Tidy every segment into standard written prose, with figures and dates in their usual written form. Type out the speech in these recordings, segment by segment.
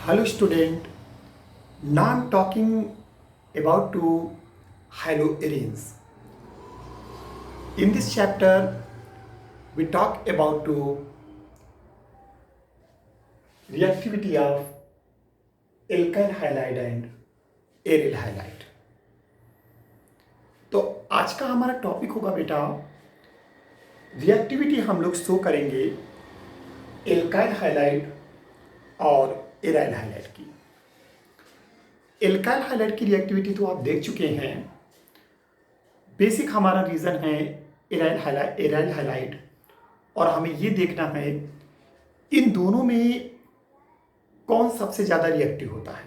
Hello student, now I'm talking about to haloarenes. In this chapter, we talk about to reactivity of alkyl halide and aryl halide. तो आज का हमारा topic होगा बेटा reactivity हम लोग शो करेंगे एल्काइल हाइलाइड और एराइल हाइलाइड की। एल्काइल हाइलाइड की रिएक्टिविटी तो आप देख चुके हैं। बेसिक हमारा रीज़न है एराइल हाइलाइड और हमें ये देखना है इन दोनों में कौन सबसे ज़्यादा रिएक्टिव होता है।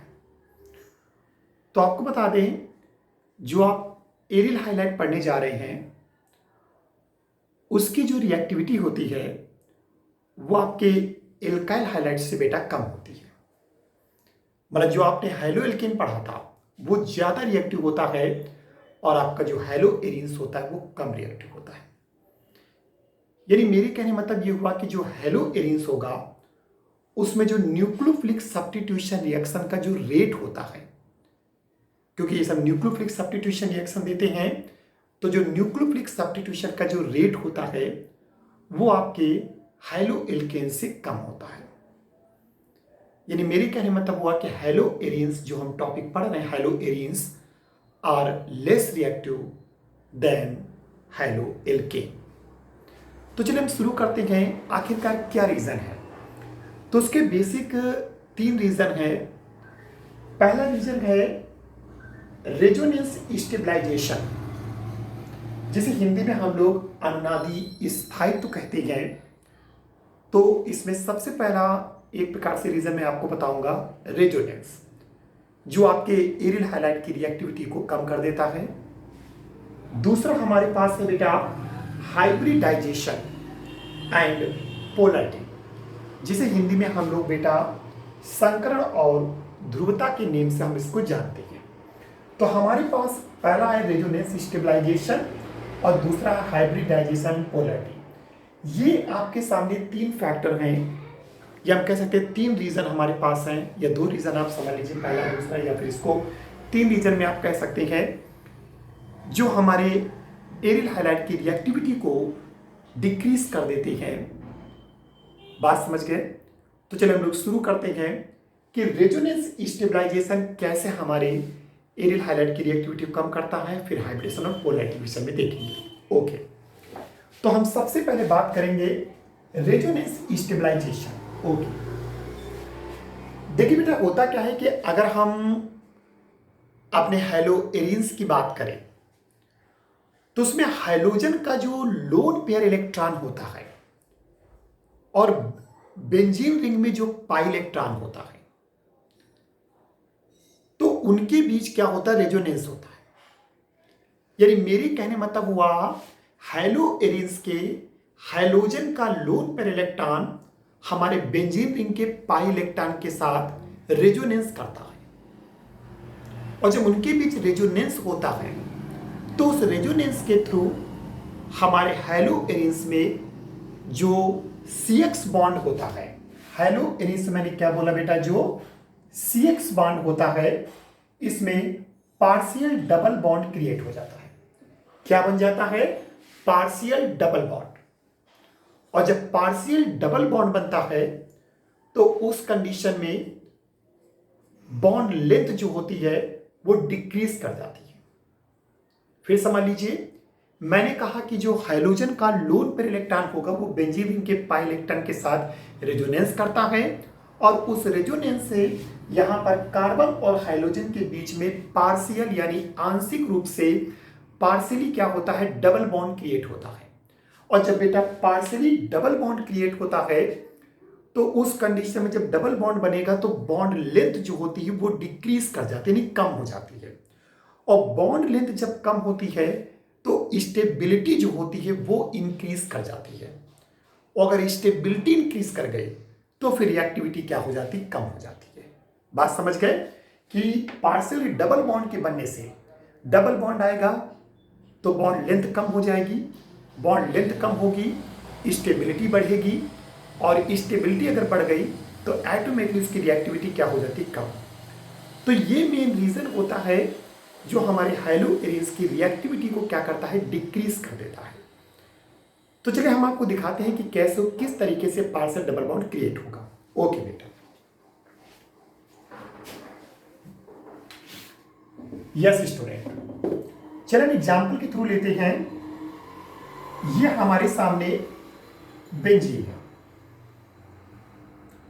तो आपको बता दें, जो आप एरिल हाइलाइड पढ़ने जा रहे हैं उसकी जो रिएक्टिविटी होती है वो आपके एल्काइल हाइलाइड से बेटा कम होती है। मतलब जो आपने हैलो एल्केन पढ़ा था वो ज़्यादा रिएक्टिव होता है और आपका जो हैलो एरीन्स होता है वो कम रिएक्टिव होता है। यानी मेरे कहने मतलब ये हुआ कि जो हैलो एरीन्स होगा उसमें जो न्यूक्लियोफिलिक सब्स्टिट्यूशन रिएक्शन का जो रेट होता है, क्योंकि ये सब न्यूक्लियोफिलिक सब्स्टिट्यूशन रिएक्शन देते हैं, तो जो न्यूक्लियोफिलिक सब्स्टिट्यूशन का जो रेट होता है वो आपके हैलो एल्केन से कम होता है। यानी मेरे कहने मतलब हुआ कि हैलो एरीन्स जो हम टॉपिक पढ़ रहे हैं, haloarenes are less reactive than haloalkane. तो चलिए हम शुरू करते हैं, आखिरकार क्या रीज़न है। तो उसके बेसिक 3 रीज़न है। पहला रीज़न है रेजोनेंस स्टेबलाइजेशन, जिसे हिंदी में हम लोग अनुनादी स्थायित्व कहते हैं। तो इसमें सबसे पहला एक प्रकार से रीज़न मैं आपको बताऊंगा रेजोनेंस, जो आपके एरिल हाइलाइड की रिएक्टिविटी को कम कर देता है। दूसरा हमारे पास है बेटा हाइब्रिडाइजेशन एंड पोलरिटी, जिसे हिंदी में हम लोग बेटा संकरण और ध्रुवता के नेम से हम इसको जानते हैं। तो हमारे पास पहला है रेजोनेंस स्टेबलाइजेशन और दूसरा है हाइब्रिडाइजेशन पोलरिटी। ये आपके सामने 3 फैक्टर हैं, या हम कह सकते हैं 3 रीज़न हमारे पास हैं, या 2 रीज़न आप समझ लीजिए, पहला दूसरा, या फिर इसको 3 रीज़न में आप कह सकते हैं जो हमारे एरिल हाइलाइड की रिएक्टिविटी को डिक्रीज कर देते हैं। बात समझ गए? तो चलिए हम लोग शुरू करते हैं कि रेजोनेंस स्टेबलाइजेशन कैसे हमारे एरिल हाइलाइड की रिएक्टिविटी को कम करता है, फिर हाइब्रिडेशन और पोलरिटी विषय में देखेंगे। ओके, तो हम सबसे पहले बात करेंगे रेजोनेंस स्टेबलाइजेशन। ओके, देखिए बेटा होता क्या है कि अगर हम अपने हैलो एरीन्स की बात करें तो उसमें हाइड्रोजन का जो लोन पेयर इलेक्ट्रॉन होता है और बेंजीन रिंग में जो पाई इलेक्ट्रॉन होता है, तो उनके बीच क्या होता है, रेजोनेंस होता है। यानी मेरे कहने मतलब हुआ हैलो एरीन्स के हाइड्रोजन का लोन पेयर इलेक्ट्रॉन हमारे बेंजीन रिंग के पाई इलेक्ट्रॉन के साथ रेजोनेंस करता है, और जब उनके बीच रेजोनेंस होता है तो उस रेजोनेंस के थ्रू हमारे हैलो एरीन्स में जो CX बॉन्ड होता है, हैलो एरीन्स मैंने क्या बोला बेटा, जो CX बॉन्ड होता है इसमें पार्शियल डबल बॉन्ड क्रिएट हो जाता है। क्या बन जाता है, पार्शियल डबल बॉन्ड। और जब पार्शियल डबल बॉन्ड बनता है तो उस कंडीशन में बॉन्ड लेंथ जो होती है वो डिक्रीज कर जाती है। फिर समझ लीजिए, मैंने कहा कि जो हाइड्रोजन का लोन पेयर इलेक्ट्रॉन होगा वो बेंजीन रिंग के पाई इलेक्ट्रॉन के साथ रेजोनेंस करता है, और उस रेजोनेंस से यहां पर कार्बन और हाइड्रोजन के बीच में पार्शियल यानी आंशिक रूप से पार्शियली क्या होता है, डबल बॉन्ड क्रिएट होता है। और जब बेटा पार्शियली डबल बॉन्ड क्रिएट होता है तो उस कंडीशन में जब डबल बॉन्ड बनेगा तो बॉन्ड लेंथ जो होती है वो डिक्रीज कर जाती है, यानी कम हो जाती है। और बॉन्ड लेंथ जब कम होती है तो स्टेबिलिटी जो होती है वो इंक्रीज कर जाती है, और अगर स्टेबिलिटी इंक्रीज कर गई तो फिर रिएक्टिविटी क्या हो जाती, कम हो जाती है। बात समझ गए कि पार्शियली डबल बॉन्ड के बनने से डबल बॉन्ड आएगा तो बॉन्ड लेंथ कम हो जाएगी, बॉन्ड लेंथ कम होगी, स्टेबिलिटी बढ़ेगी, और स्टेबिलिटी अगर बढ़ गई तो ऑटोमेटिकली उसकी रिएक्टिविटी क्या हो जाती है, कम। तो ये मेन रीजन होता है जो हमारे हाइलो एरेंस की रिएक्टिविटी को क्या करता है, डिक्रीज कर देता है। तो चलिए हम आपको दिखाते हैं कि कैसे किस तरीके से पार्शियल डबल बॉन्ड क्रिएट होगा। ओके बेटा, यस स्टूडेंट, चलिए एग्जाम्पल के थ्रू लेते हैं। ये हमारे सामने बेंजीन है,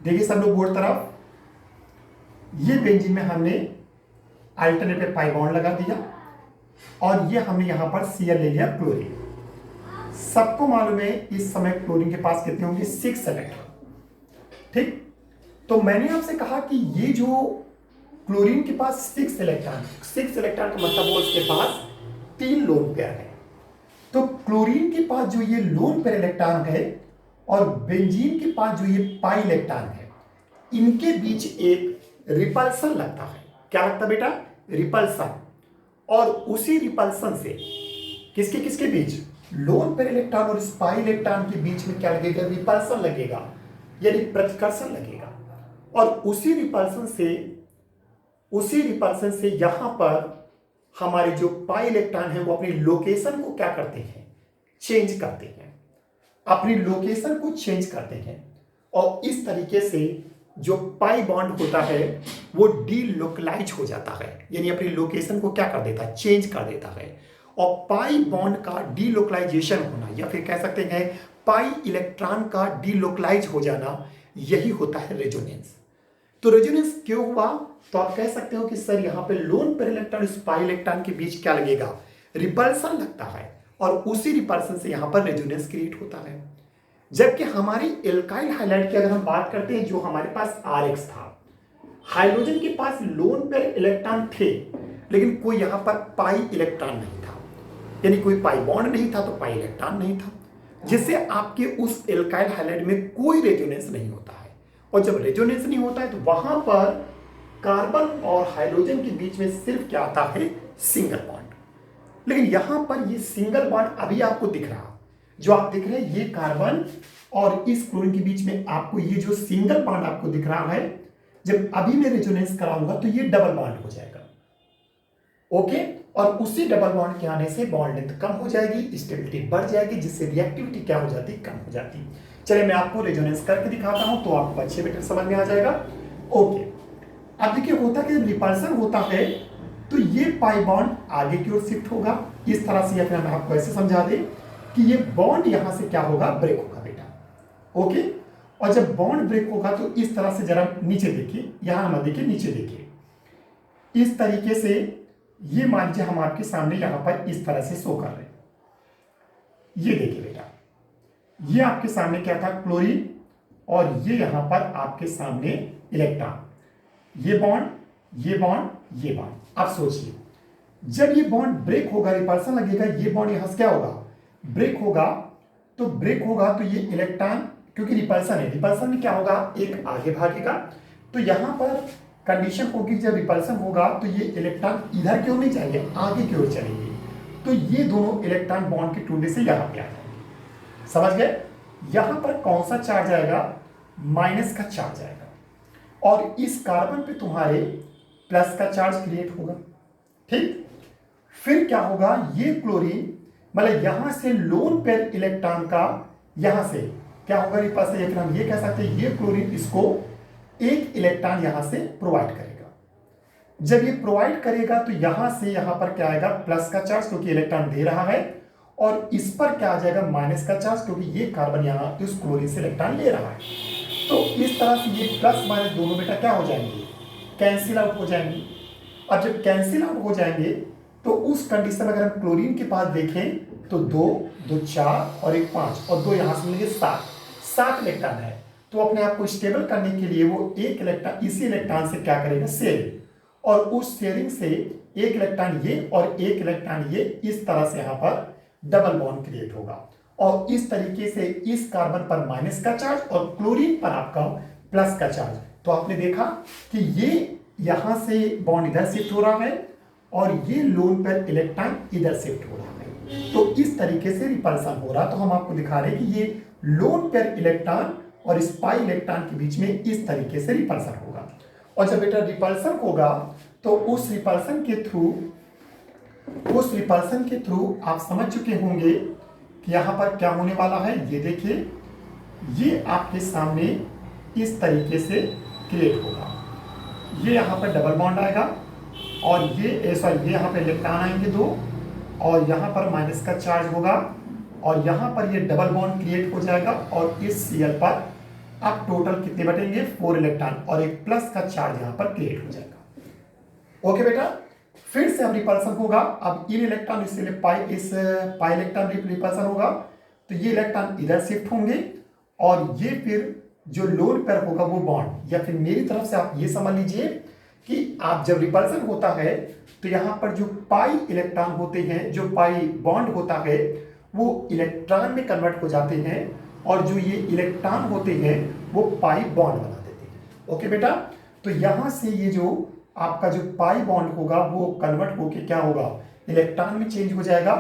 देखिए सब लोग बोर्ड तरफ। ये बेंजीन में हमने अल्टरनेट पे पाई बॉन्ड लगा दिया और ये हमने यहां पर Cl ले लिया, क्लोरीन। सबको मालूम है इस समय क्लोरीन के पास कितने होंगे, 6 इलेक्ट्रॉन। ठीक, तो मैंने आपसे कहा कि ये जो क्लोरीन के पास 6 इलेक्ट्रॉन का मतलब वो उसके पास 3 लोन पेयर है। तो क्लोरीन के पास जो ये लोन पेयर इलेक्ट्रॉन है और बेंजीन के पास जो ये पाई इलेक्ट्रॉन है, इनके बीच एक रिपल्सन लगता है। क्या लगता है बेटा, रिपल्सन। और उसी रिपल्सन से किसके किसके बीच, लोन पेयर इलेक्ट्रॉन और पाई इलेक्ट्रॉन के बीच में क्या लगेगा, रिपल्सन लगेगा, यानी प्रतिकर्षण लगेगा। और उसी रिपल्सन से यहां पर हमारे जो पाई इलेक्ट्रॉन है वो अपनी लोकेशन को क्या करते हैं, चेंज करते हैं, अपनी लोकेशन को चेंज करते हैं। और इस तरीके से जो पाई बॉन्ड होता है वो डीलोकलाइज हो जाता है, यानी अपनी लोकेशन को क्या कर देता है, चेंज कर देता है। और पाई बॉन्ड का डीलोकलाइजेशन होना, या फिर कह सकते हैं पाई इलेक्ट्रॉन का डीलोकलाइज हो जाना, यही होता है रेजोनेंस। तो रेजोनेंस क्यों हुआ, तो आप कह सकते हो कि सर यहाँ पे lone pair electron pi electron के बीच क्या लगेगा, रिपल्सन लगता है, और उसी रिपल्सन से यहाँ पर रेजोनेंस क्रिएट होता है। जबकि हमारी एल्काइल हाइलाइट की अगर हम बात करते हैं, जो हमारे पास RX था, हाइड्रोजन के पास लोन पेयर इलेक्ट्रॉन थे लेकिन कोई यहाँ पर पाई इलेक्ट्रॉन नहीं था, यानी कोई पाई बॉन्ड नहीं था तो पाई इलेक्ट्रॉन नहीं था, जिससे आपके उस एल्काइल हाइलाइट में कोई रेजोनेंस नहीं होता है। और जब रेजोनेंस नहीं होता है तो वहां पर कार्बन और हाइड्रोजन के बीच में सिर्फ क्या आता है, सिंगल बॉन्ड। लेकिन यहां पर ये सिंगल बॉन्ड अभी आपको दिख रहा, जो आप देख रहे हैं ये कार्बन और इस क्लोरीन के बीच में आपको ये जो सिंगल बॉन्ड आपको दिख रहा है, जब अभी मैं रेजोनेंस कराऊंगा तो ये डबल बॉन्ड हो जाएगा। ओके, और उसी डबल बॉन्ड के आने से बॉन्ड लेंथ कम हो जाएगी, स्टेबिलिटी बढ़ जाएगी, जिससे रिएक्टिविटी क्या हो जाती, कम हो जाती। चलिए मैं आपको रेजोनेंस करके दिखाता हूं तो आपको अच्छे बेटर समझ में आ जाएगा। ओके, अब देखिए होता कि रिपल्सन होता है तो ये पाई बॉन्ड आगे की ओर शिफ्ट होगा इस तरह से, या फिर मैं आपको ऐसे समझा दें कि ये बॉन्ड यहां से क्या होगा, ब्रेक होगा बेटा। ओके, और जब बॉन्ड ब्रेक होगा तो इस तरह से जरा नीचे देखिए, यहां मत देखिए, नीचे देखिए, इस तरीके से ये मान लीजिए हम आपके सामने यहां पर इस तरह से शो कर रहे हैं। ये देखिए बेटा, ये आपके सामने क्या था, क्लोरीन, और ये यहां पर आपके सामने इलेक्ट्रॉन, ये बॉन्ड, ये बॉन्ड, ये बॉन्ड। अब सोचिए जब ये बॉन्ड ब्रेक होगा, रिपल्सन लगेगा, ये बॉन्ड यहां से क्या होगा, ब्रेक होगा। तो ब्रेक होगा तो ये इलेक्ट्रॉन, क्योंकि रिपल्सन है, रिपल्सन में क्या होगा, एक आगे भागेगा, तो यहां पर कंडीशन होगी जब रिपल्सन होगा तो ये इलेक्ट्रॉन इधर की ओर नहीं जाएंगे, आगे की ओर चलेंगे। तो ये दोनों इलेक्ट्रॉन बॉन्ड के टूटने से यहां पे आ जाएंगे। समझ गए, यहां पर कौन सा चार्ज आएगा, माइनस का चार्ज आएगा, और इस कार्बन पे तुम्हारे प्लस का चार्ज क्रिएट होगा। ठीक, फिर क्या होगा, ये क्लोरीन मतलब यहां से लोन पेयर इलेक्ट्रॉन का यहां से क्या होगा, रिपल्सन, या फिर हम ये कह सकते हैं ये क्लोरीन इसको एक इलेक्ट्रॉन यहां से प्रोवाइड करेगा। जब ये प्रोवाइड करेगा तो यहां से यहां पर क्या आएगा, प्लस का चार्ज, क्योंकि इलेक्ट्रॉन दे रहा है, और इस पर क्या आ जाएगा, माइनस का चार्ज, क्योंकि ये कार्बन यहां इस क्लोरीन से इलेक्ट्रॉन ले रहा है। तो इस तरह से ये प्लस माइनस दोनों बेटा क्या हो जाएंगे, कैंसिल आउट हो जाएंगे। अब जब कैंसिल आउट हो जाएंगे तो उस कंडीशन में अगर हम क्लोरीन के पास देखें तो 2 2 4 और 1 5 और 2 यहां से मिलेंगे 7 इलेक्ट्रॉन है। तो अपने आप को स्टेबल करने के लिए वो एक इलेक्ट्रॉन इसी इलेक्ट्रॉन से क्या करेगा, शेयरिंग, और उस शेयरिंग से एक इलेक्ट्रॉन ये और एक इलेक्ट्रॉन ये, इस तरह से यहां पर डबल बॉन्ड क्रिएट होगा। और इस तरीके से इस कार्बन पर माइनस का चार्ज और क्लोरीन पर आपका प्लस का चार्ज। तो आपने देखा कि ये यहां से बॉन्ड इधर शिफ्ट हो रहा है और ये लोन पेयर इलेक्ट्रॉन इधर शिफ्ट हो रहा है। तो इस तरीके से रिपल्सन हो रहा। तो हम आपको दिखा रहे हैं कि ये लोन पेयर इलेक्ट्रॉन और इस पाई इलेक्ट्रॉन के बीच में इस तरीके से रिपल्सन होगा। और जब बेटा रिपल्सन होगा तो उस रिपल्सन के थ्रू आप समझ चुके होंगे कि यहां पर क्या होने वाला है। ये देखिए, ये आपके सामने इस तरीके से क्रिएट होगा। ये यहां पर डबल बॉन्ड आएगा और ये यहां पर इलेक्ट्रॉन आएंगे दो, और यहां पर माइनस का चार्ज होगा और यहां पर ये डबल बॉन्ड क्रिएट हो जाएगा और इस Cl पर अब टोटल कितने बटेंगे 4 इलेक्ट्रॉन और एक प्लस का चार्ज यहां पर क्रिएट हो जाएगा। ओके बेटा, फिर से अब रिपल्सन होगा। अब इन इलेक्ट्रॉन इसलिए पाई इलेक्ट्रॉन रिपल्सन होगा तो ये इलेक्ट्रॉन इधर शिफ्ट होंगे और ये फिर जो लोन पेयर होगा वो बॉन्ड, या फिर मेरी तरफ से आप ये समझ लीजिए कि आप जब रिपल्सन होता है तो यहां पर जो पाई इलेक्ट्रॉन होते हैं, जो पाई बॉन्ड होता है वो इलेक्ट्रॉन में कन्वर्ट हो जाते हैं और जो ये इलेक्ट्रॉन होते हैं वो पाई बॉन्ड बना देते हैं। ओके बेटा, तो यहां से ये जो आपका जो पाई बॉन्ड होगा वो कन्वर्ट होके क्या होगा, इलेक्ट्रॉन में चेंज हो जाएगा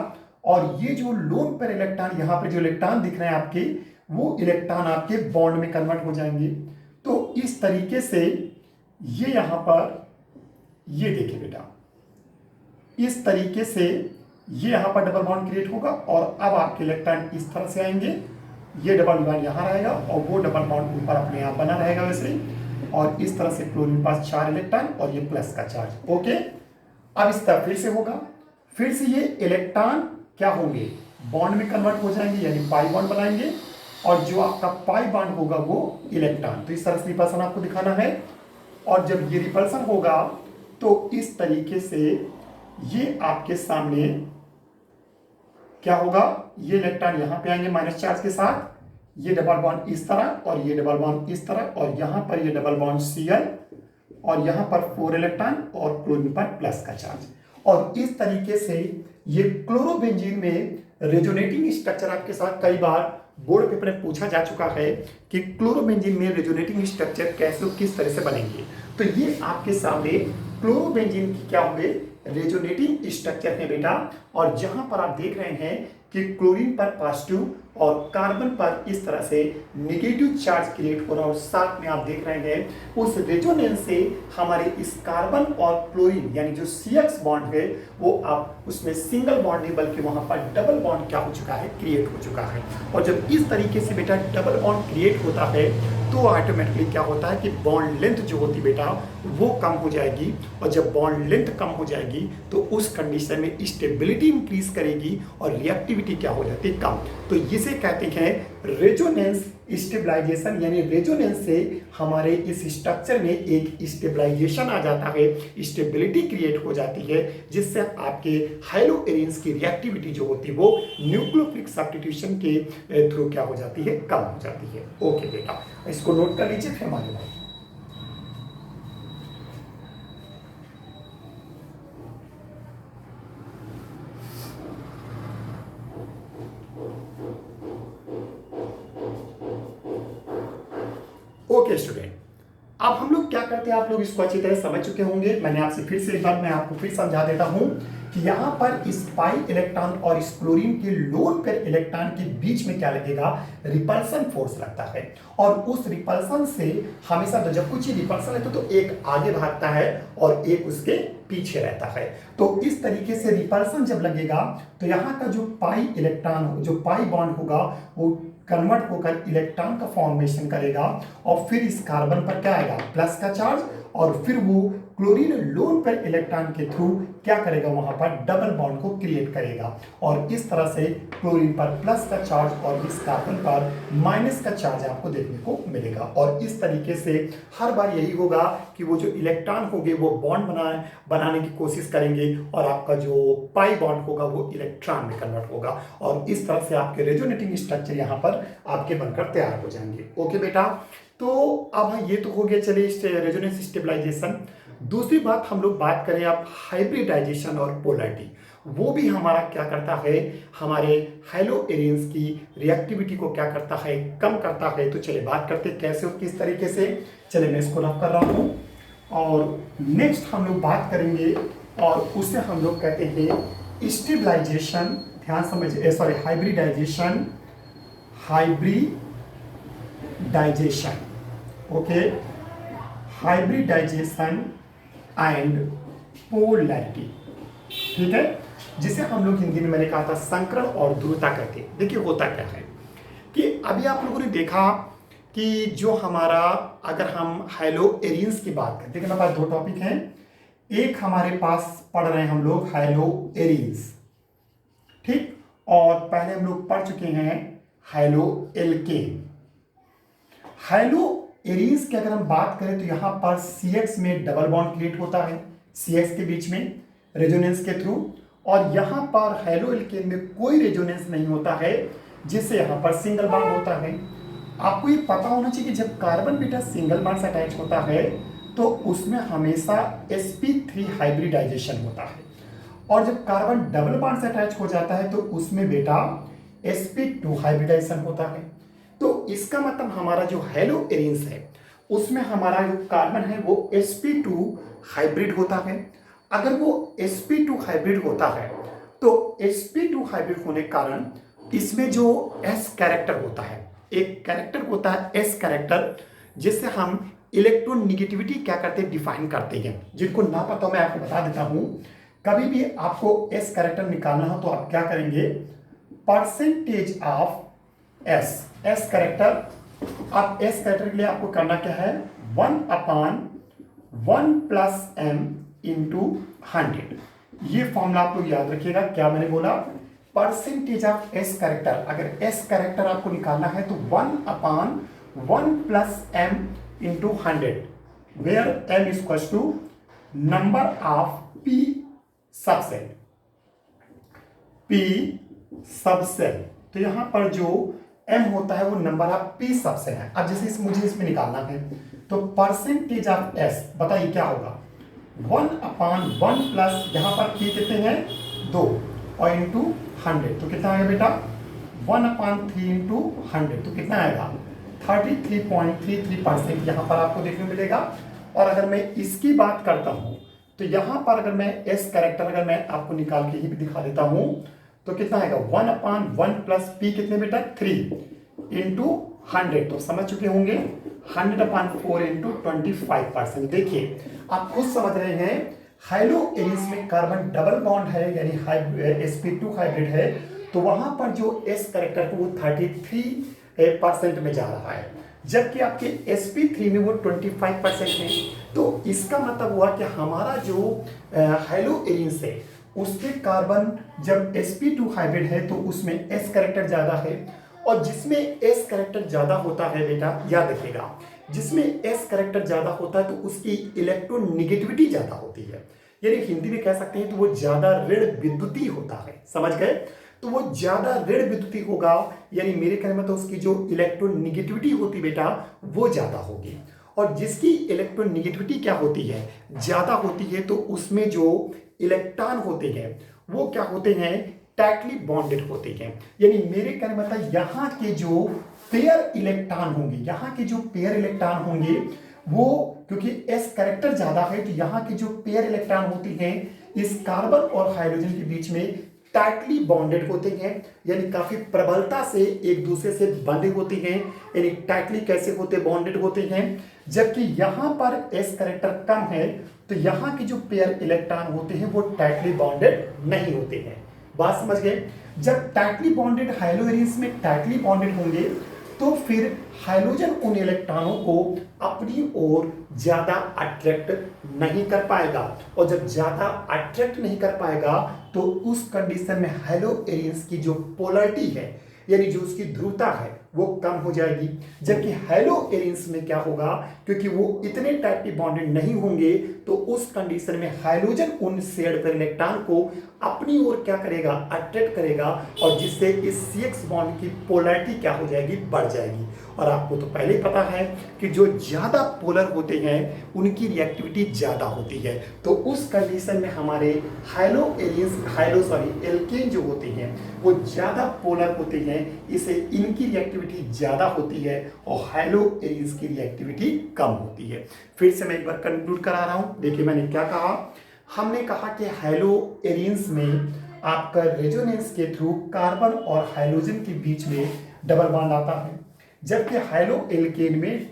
और ये जो लोन पेयर इलेक्ट्रॉन, यहां पर जो इलेक्ट्रॉन दिख रहे हैं आपके, वो इलेक्ट्रॉन आपके बॉन्ड में कन्वर्ट हो जाएंगे। तो इस तरीके से ये यहां पर, ये देखिए बेटा, इस तरीके से ये यहां पर डबल बॉन्ड क्रिएट होगा और अब आपके इलेक्ट्रॉन इस तरह से आएंगे, ये डबल बॉन्ड यहां रहेगा और वो डबल बॉन्ड ऊपर अपने आप बना रहेगा वैसे, और इस तरह से क्लोरीन पास 4 इलेक्ट्रॉन और ये प्लस का चार्ज। ओके, अब इस तरह फिर से होगा, फिर से ये इलेक्ट्रॉन क्या होंगे, बॉन्ड में कन्वर्ट हो जाएंगे यानी पाई बॉन्ड बनाएंगे और जो आपका पाई बॉन्ड होगा वो इलेक्ट्रॉन। तो इस तरह से रिपल्सन आपको दिखाना है। और जब ये रिपल्सन होगा तो इस तरीके से ये आपके सामने क्या होगा, ये इलेक्ट्रॉन यहां पे आएंगे माइनस चार्ज के साथ, ये डबल बॉन्ड इस तरह और ये डबल बॉन्ड इस तरह, और यहां पर ये डबल बॉन्ड Cl और यहां पर 4 इलेक्ट्रॉन और क्लोरीन पर प्लस का चार्ज। और इस तरीके से ये क्लोरोबेंजीन में रेजोनेटिंग स्ट्रक्चर आपके साथ कई बार बोर्ड पेपर में पूछा जा चुका है कि क्लोरोबेंजीन में रेजोनेटिंग स्ट्रक्चर कैसे किस तरह से बनेंगे। तो ये आपके सामने क्लोरोबेंजीन की क्या होंगे, रेजोनेटिंग स्ट्रक्चर है बेटा। और जहां पर आप देख रहे हैं कि क्लोरीन पर पॉजिटिव और कार्बन पर इस तरह से नेगेटिव चार्ज क्रिएट हो रहा है और साथ में आप देख रहे हैं उस रेजोनेंस से हमारे इस कार्बन और क्लोरीन यानी जो CX बॉन्ड है वो आप उसमें सिंगल बॉन्ड नहीं बल्कि वहां पर डबल बॉन्ड क्या हो चुका है, क्रिएट हो चुका है। और जब इस तरीके से बेटा डबल बॉन्ड क्रिएट होता है तो ऑटोमेटिकली क्या होता है कि बॉन्ड लेंथ जो होती बेटा वो कम हो जाएगी, और जब बॉन्ड लेंथ कम हो जाएगी तो उस कंडीशन में स्टेबिलिटी इंक्रीज करेगी और रिएक्टिविटी क्या हो जाती है, कम। तो इसे कहते हैं रेजोनेंस स्टेबलाइजेशन, यानी रेजोनेंस से हमारे इस स्ट्रक्चर में एक स्टेबलाइजेशन आ जाता है, स्टेबिलिटी क्रिएट हो जाती है, जिससे आपके हाइलोएरिन्स की रिएक्टिविटी जो होती है वो न्यूक्लियोफिलिक सब्स्टिट्यूशन के थ्रू क्या हो जाती है, कम हो जाती है। ओके बेटा, इसको नोट कर लीजिए फिर आगे बढ़ें। ओके स्टूडेंट, अब हम लोग क्या करते हैं, आप लोग इसको अच्छी तरह समझ चुके होंगे। मैंने आपसे फिर से एक बार मैं आपको फिर समझा देता हूं कि यहाँ पर इस पाई इलेक्ट्रॉन और इस क्लोरीन के लोन पेयर इलेक्ट्रॉन के बीच में क्या लगेगा, रिपल्सन फोर्स लगता है। और उस रिपल्सन से हमेशा जब कुछ ही रिपल्सन है तो एक आगे भागता है और एक उसके पीछे रहता है। तो इस तरीके से रिपल्सन जब लगेगा तो यहाँ का जो पाई इलेक्ट्रॉन, जो पाई बॉन्ड होगा वो कन्वर्ट होकर इलेक्ट्रॉन का फॉर्मेशन करेगा और फिर इस कार्बन पर क्या आएगा, प्लस का चार्ज, और फिर वो क्लोरीन लोन पेयर इलेक्ट्रॉन के थ्रू क्या करेगा, वहां पर डबल बॉन्ड को क्रिएट करेगा और इस तरह से क्लोरीन पर प्लस का चार्ज और इस कार्बन पर माइनस का चार्ज आपको देखने को मिलेगा। और इस तरीके से हर बार यही होगा कि वो जो इलेक्ट्रॉन होंगे वो बॉन्ड बनाने की कोशिश करेंगे और आपका जो पाई बॉन्ड होगा वो इलेक्ट्रॉन में कन्वर्ट होगा और इस तरह से आपके रेजोनेटिंग स्ट्रक्चर यहाँ पर आपके बनकर तैयार हो जाएंगे। ओके बेटा, तो अब ये तो हो गया, चलिए रेजोनेंस स्टेबलाइजेशन। दूसरी बात हम लोग बात करें अब हाइब्रिडाइजेशन और पोलैरिटी, वो भी हमारा क्या करता है, हमारे हाइलोएरिन्स की रिएक्टिविटी को क्या करता है, कम करता है। तो चलिए बात करते हैं कैसे और किस तरीके से। चलिए मैं इसको रफ कर रहा हूँ और नेक्स्ट हम लोग बात करेंगे और उसे हम लोग कहते हैं स्टेबलाइजेशन। ध्यान समझिए, sorry hybridization, hybridization digestion, okay, hybridization and polarity, ठीक है, जिसे हम लोग हिंदी में मैंने कहा था संकरण और ध्रुवता कहते हैं। देखिए होता क्या है कि अभी आप लोगों ने देखा कि जो हमारा, अगर हम हाइलोएरियंस की बात करें, देखिए मेरे पास दो टॉपिक हैं, एक हमारे पास पढ़ रहे हैं हम लोग हाइलोएरियंस, ठीक, और पहले हम लोग पढ़ चुके हैं हाइलोएल्केन। हाइलोएरियंस की अगर हम बात करें तो यहां पर CX में डबल बॉन्ड क्रिएट होता है CX के बीच में रेजोनेंस के थ्रू, और यहां पर हाइलोएल्केन में कोई रेजोनेंस नहीं होता है, जिससे यहां पर सिंगल बॉन्ड होता है। आपको ये पता होना चाहिए कि जब कार्बन बीटा सिंगल बॉन्ड से अटैच होता है तो उसमें हमेशा sp3 हाइब्रिडाइजेशन होता है, और जब कार्बन डबल बॉन्ड से अटैच हो जाता है तो उसमें बेटा sp2 हाइब्रिडाइजेशन होता है। तो इसका मतलब हमारा जो हाइलोएरियंस है उसमें हमारा जो कार्बन है वो sp2 हाइब्रिड होता है। अगर वो sp2 हाइब्रिड होता है तो sp2 हाइब्रिड होने के कारण इसमें जो s कैरेक्टर होता है, एक कैरेक्टर होता है s कैरेक्टर, जिससे हम इलेक्ट्रॉन निगेटिविटी क्या करते हैं, डिफाइन करते हैं। जिनको ना पता हो मैं आपको बता देता हूं, कभी भी आपको s कैरेक्टर निकालना हो तो आप क्या करेंगे, परसेंटेज ऑफ s कैरेक्टर, अब s कैरेक्टर के लिए आपको करना क्या है, 1/1 प्लस m इंटू 100। ये फॉर्मूला आप लोग याद रखिएगा। क्या मैंने बोला, परसेंटेज ऑफ s कैरेक्टर, अगर s कैरेक्टर आपको निकालना है तो 1/1 plus m into 100, where m is equal to number of p subshell, p subshell. तो यहां पर जो m होता है वो नंबर ऑफ p सबसेल है। अब जैसे मुझे इसमें निकालना है तो परसेंटेज ऑफ s बताइए क्या होगा, 1/1 प्लस यहाँ पर p कितने हैं, 2, और इंटू 100, तो कितना आएगा बेटा, 1/3 इंटू 100, तो कितना आएगा 33.33% यहाँ पर आपको देखने मिलेगा। और अगर मैं इसकी बात करता हूँ तो यहाँ पर अगर मैं s कैरेक्टर अगर मैं आपको निकाल के ही भी दिखा देता हूँ तो कितना आएगा, 1/1 प्लस p कितने बेटा, 3 इंटू 100, तो समझ चुके होंगे 100/4 इंटू 25%। देखिए आप खुद समझ रहे हैं, हाइलोएरियंस में कार्बन डबल बॉन्ड है यानी sp2 हाइब्रिड है, तो वहां पर जो s कैरेक्टर है वो 33% में जा रहा है, जबकि आपके sp3 में वो 25% है। तो इसका मतलब हुआ कि हमारा जो हाइलोएरियंस है उसके कार्बन जब sp2 हाइब्रिड है तो उसमें s कैरेक्टर ज्यादा है, और जिसमें s कैरेक्टर ज्यादा होता है बेटा याद रखिएगा, जिसमें s कैरेक्टर ज्यादा होता है तो उसकी इलेक्ट्रॉन निगेटिविटी ज्यादा होती है, यानी हिंदी में कह सकते हैं तो वो ज्यादा ऋण विद्युतीय होता है। समझ गए, तो वो ज्यादा ऋण विद्युतीय होगा, यानी मेरे कहने में तो उसकी जो इलेक्ट्रॉन निगेटिविटी होती बेटा वो ज्यादा होगी। और जिसकी इलेक्ट्रॉन निगेटिविटी क्या होती है, ज्यादा होती है, तो उसमें जो इलेक्ट्रॉन होते हैं वो क्या होते हैं, टाइटली बॉन्डेड होते हैं। यानी मेरे कहने मतलब यहाँ के जो पेयर इलेक्ट्रॉन होंगे, यहाँ के जो पेयर इलेक्ट्रॉन होंगे वो, क्योंकि s कैरेक्टर ज्यादा है तो यहाँ के जो पेयर इलेक्ट्रॉन होते हैं इस कार्बन और हाइड्रोजन के बीच में टाइटली बॉन्डेड होते हैं, यानी काफी प्रबलता से एक दूसरे से बंधे होते हैं, यानी टाइटली कैसे होते, बॉन्डेड होते हैं। जबकि यहाँ पर s कैरेक्टर कम है तो यहाँ के जो पेयर इलेक्ट्रॉन होते हैं वो टाइटली बॉन्डेड नहीं होते हैं। बात समझ गए, जब टाइटली बॉन्डेड हाइलोएरियंस में टाइटली बॉन्डेड होंगे तो फिर हाइड्रोजन उन इलेक्ट्रॉनों को अपनी ओर ज्यादा अट्रैक्ट नहीं कर पाएगा, और जब ज्यादा अट्रैक्ट नहीं कर पाएगा तो उस कंडीशन में हाइलोएरियंस की जो पोलैरिटी है यानी जो उसकी ध्रुवता है वो कम हो जाएगी। जबकि हाइलोएरियंस में क्या होगा, क्योंकि वो इतने टाइटली बॉन्डेड नहीं होंगे तो उस कंडीशन में हाइड्रोजन उन शेयर्ड पेयर इलेक्ट्रॉन को अपनी ओर क्या करेगा, अट्रैक्ट करेगा, और जिससे इस CX बॉन्ड की पोलैरिटी क्या हो जाएगी, बढ़ जाएगी। और आपको तो पहले ही पता है कि जो ज्यादा पोलर होते हैं उनकी रिएक्टिविटी ज्यादा होती है, तो उस कंडीशन में हमारे एल्केन जो होते हैं वो ज्यादा पोलर होते हैं, इसे इनकी रिएक्टिविटी ज्यादा होती है और हाइलोएरियंस की रिएक्टिविटी कम होती है। फिर से मैं एक बार कंक्लूड करा रहा हूं। देखिए मैंने क्या कहा, हमने कहा कि हाइलोएरियंस में आपका रेजोनेंस के थ्रू कार्बन और हाइड्रोजन के बीच में डबल बॉन्ड आता है, जबकि हाइलो एल्केन में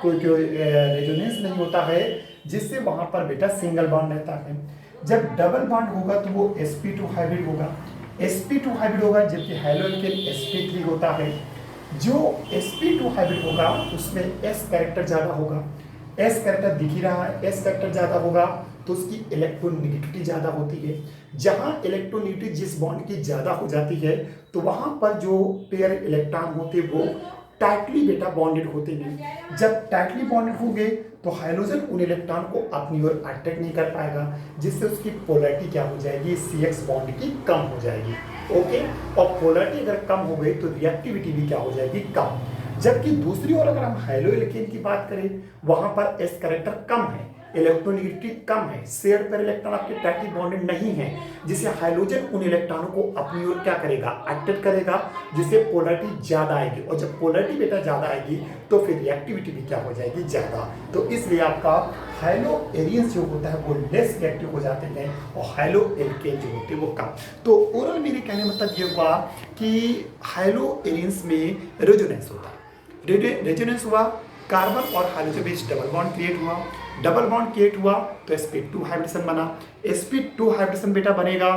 कोई रेजोनेंस नहीं होता है, जिससे वहां पर बेटा सिंगल बॉन्ड रहता है। जब डबल बॉन्ड होगा तो वो sp2 हाइब्रिड होगा, sp2 हाइब्रिड होगा, जबकि हाइलो एल्केन sp3 होता है। जो sp2 हाइब्रिड होगा उसमें s कैरेक्टर ज़्यादा होगा, s कैरेक्टर दिख ही रहा है, s कैरेक्टर ज़्यादा होगा तो उसकी इलेक्ट्रोनेगेटिविटी ज़्यादा होती है। जहाँ इलेक्ट्रोनेगेटिविटी जिस बॉन्ड की ज़्यादा हो जाती है तो वहाँ पर जो पेयर इलेक्ट्रॉन होते वो टाइटली बेटा बॉन्डेड होते हैं। जब टाइटली बॉन्डेड होंगे तो हाइड्रोजन उन इलेक्ट्रॉन को अपनी ओर अट्रैक्ट नहीं कर पाएगा, जिससे उसकी पोलैरिटी क्या हो जाएगी, CX बॉन्ड की कम हो जाएगी। ओके, और पोलैरिटी अगर कम हो गई तो रिएक्टिविटी भी क्या हो जाएगी, कम। जबकि दूसरी ओर अगर हम हाइलो एल्केन की बात करें, वहां पर S कैरेक्टर कम है, इलेक्ट्रोनेगेटिविटी कम है, शेयर पर इलेक्ट्रॉन आपके टाइटली बॉन्डेड नहीं है, जिससे हाइड्रोजन उन इलेक्ट्रॉनों को अपनी ओर क्या करेगा, अट्रैक्ट करेगा, जिससे पोलैरिटी ज्यादा आएगी। और जब पोलैरिटी बेटा ज्यादा आएगी तो फिर रिएक्टिविटी भी क्या हो जाएगी, ज्यादा। तो इसलिए आपका हाइलो एरियंस जो होता है वो लेस रिएक्टिव हो जाते हैं और हाइलो एल्केन जो होते हैं वो कम। तो ओवरऑल मेरे कहने मतलब ये हुआ कि हाइलो एरियंस में रेजोनेंस होता है, रेजोनेंस हुआ, कार्बन और हाइड्रोजन के बीच डबल बॉन्ड क्रिएट हुआ, डबल बॉन्ड क्रिएट हुआ तो sp2 हाइब्रिडेशन बना, sp2 हाइब्रिडेशन बेटा बनेगा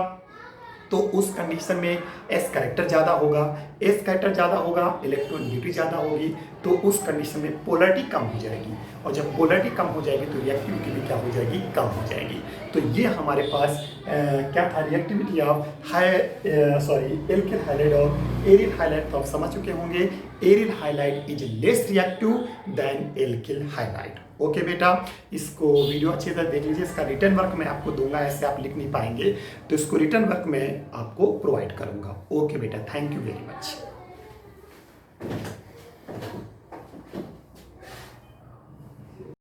तो उस कंडीशन में S कैरेक्टर ज़्यादा होगा, S कैरेक्टर ज़्यादा होगा, इलेक्ट्रोनेगेटिविटी ज़्यादा होगी, तो उस कंडीशन में पोलैरिटी कम हो जाएगी, और जब पोलैरिटी कम हो जाएगी तो रिएक्टिविटी भी क्या हो जाएगी, कम हो जाएगी। तो ये हमारे पास क्या था, रिएक्टिविटी ऑफ एल्किल हाइलाइड और एरिल हाइलाइड। तो आप समझ चुके होंगे aryl halide is less reactive then alkyl halide. Okay बेटा, इसको वीडियो अच्छे से देख लीजिए, इसका रिटर्न वर्क मैं आपको दूंगा, ऐसे आप लिख नहीं पाएंगे तो इसको रिटर्न वर्क मैं आपको प्रोवाइड करूंगा। ओके बेटा, थैंक यू वेरी मच।